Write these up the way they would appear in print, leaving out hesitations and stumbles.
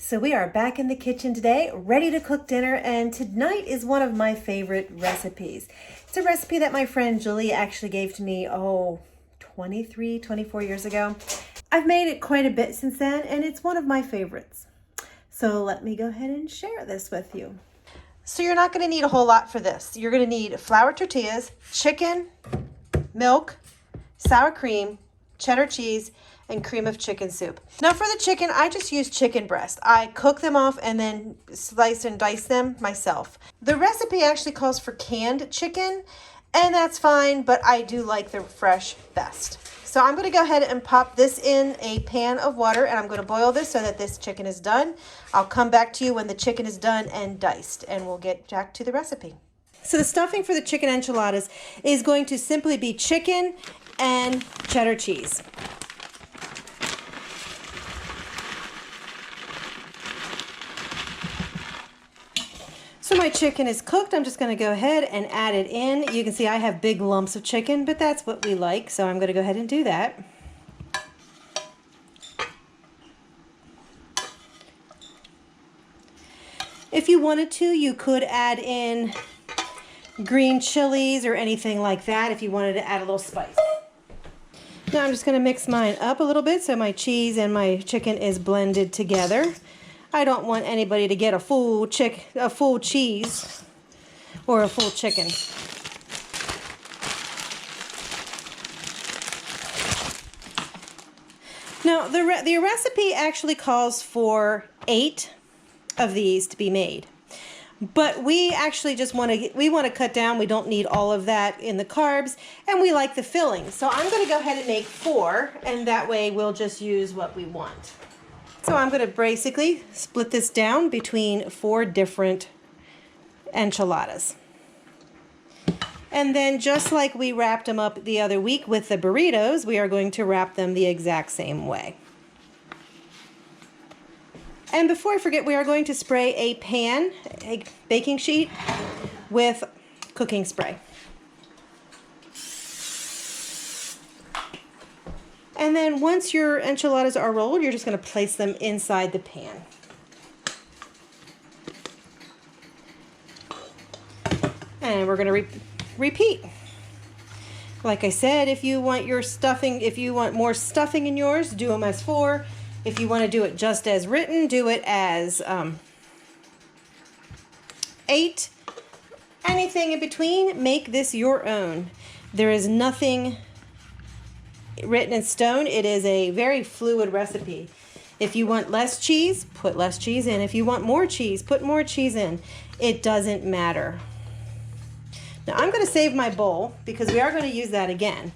So we are back in the kitchen today, ready to cook dinner, and tonight is one of my favorite recipes. It's a recipe that my friend Julie actually gave to me, 23, 24 years ago. I've made it quite a bit since then, and it's one of my favorites. So let me go ahead and share this with you. So you're not going to need a whole lot for this. You're going to need flour tortillas, chicken, milk, sour cream, cheddar cheese, and cream of chicken soup. Now for the chicken, I just use chicken breast. I cook them off and then slice and dice them myself. The recipe actually calls for canned chicken, and that's fine, but I do like the fresh best. So I'm gonna go ahead and pop this in a pan of water, and I'm gonna boil this so that this chicken is done. I'll come back to you when the chicken is done and diced, and we'll get back to the recipe. So the stuffing for the chicken enchiladas is going to simply be chicken and cheddar cheese. So my chicken is cooked. I'm just going to go ahead and add it in. You can see I have big lumps of chicken, but that's what we like, so I'm going to go ahead and do that. If you wanted to, you could add in green chilies or anything like that if you wanted to add a little spice. Now I'm just going to mix mine up a little bit so my cheese and my chicken is blended together. I don't want anybody to get a full cheese or a full chicken. Now the recipe actually calls for 8 of these to be made, but we actually just want to cut down. We don't need all of that in the carbs, and we like the filling. So I'm going to go ahead and make 4, and that way we'll just use what we want. So I'm going to basically split this down between 4 different enchiladas. And then just like we wrapped them up the other week with the burritos, we are going to wrap them the exact same way. And before I forget, we are going to spray a baking sheet with cooking spray. And then once your enchiladas are rolled, you're just going to place them inside the pan. And we're going to repeat. Like I said, if you want your stuffing, if you want more stuffing in yours, do them as 4. If you want to do it just as written, do it as 8. Anything in between, make this your own. There is nothing written in stone. It is a very fluid recipe. If you want less cheese, put less cheese in. If you want more cheese, put more cheese in. It doesn't matter. Now I'm going to save my bowl because we are going to use that again.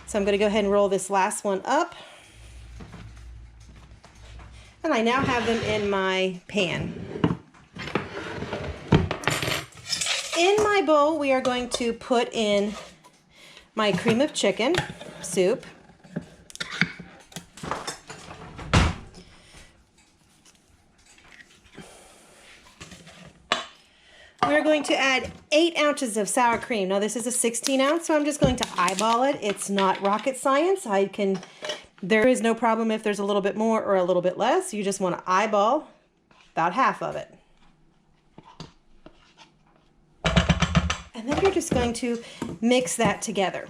So I'm going to go ahead and roll this last one up. And I now have them in my pan. In my bowl, we are going to put in my cream of chicken soup. We're going to add 8 ounces of sour cream. Now this is a 16 ounce, so I'm just going to eyeball it. It's not rocket science. There is no problem if there's a little bit more or a little bit less. You just want to eyeball about half of it. And then you're just going to mix that together.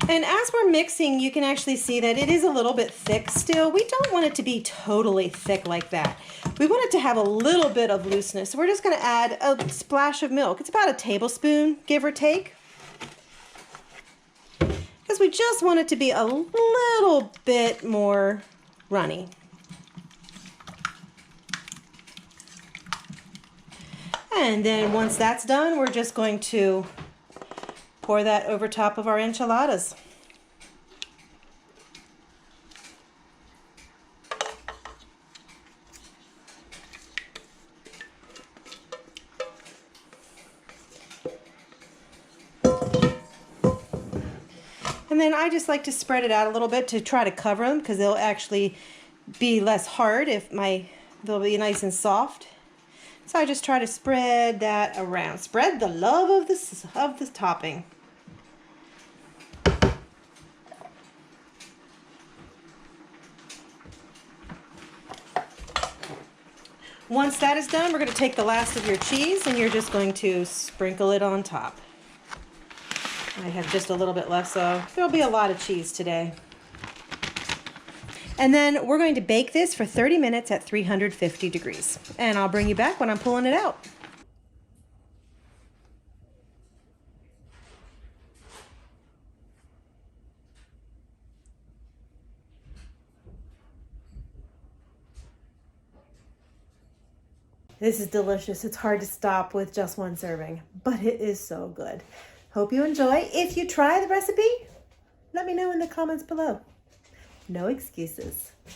And as we're mixing, you can actually see that it is a little bit thick still. We don't want it to be totally thick like that. We want it to have a little bit of looseness. So we're just going to add a splash of milk. It's about a tablespoon, give or take. Because we just want it to be a little bit more runny. And then once that's done, we're just going to pour that over top of our enchiladas. And then I just like to spread it out a little bit to try to cover them because they'll actually be less hard they'll be nice and soft. So I just try to spread that around. Spread the love of the topping. Once that is done, we're going to take the last of your cheese and you're just going to sprinkle it on top. I have just a little bit left, so there'll be a lot of cheese today. And then we're going to bake this for 30 minutes at 350 degrees. And I'll bring you back when I'm pulling it out. This is delicious. It's hard to stop with just one serving, but it is so good. Hope you enjoy. If you try the recipe, let me know in the comments below. No excuses.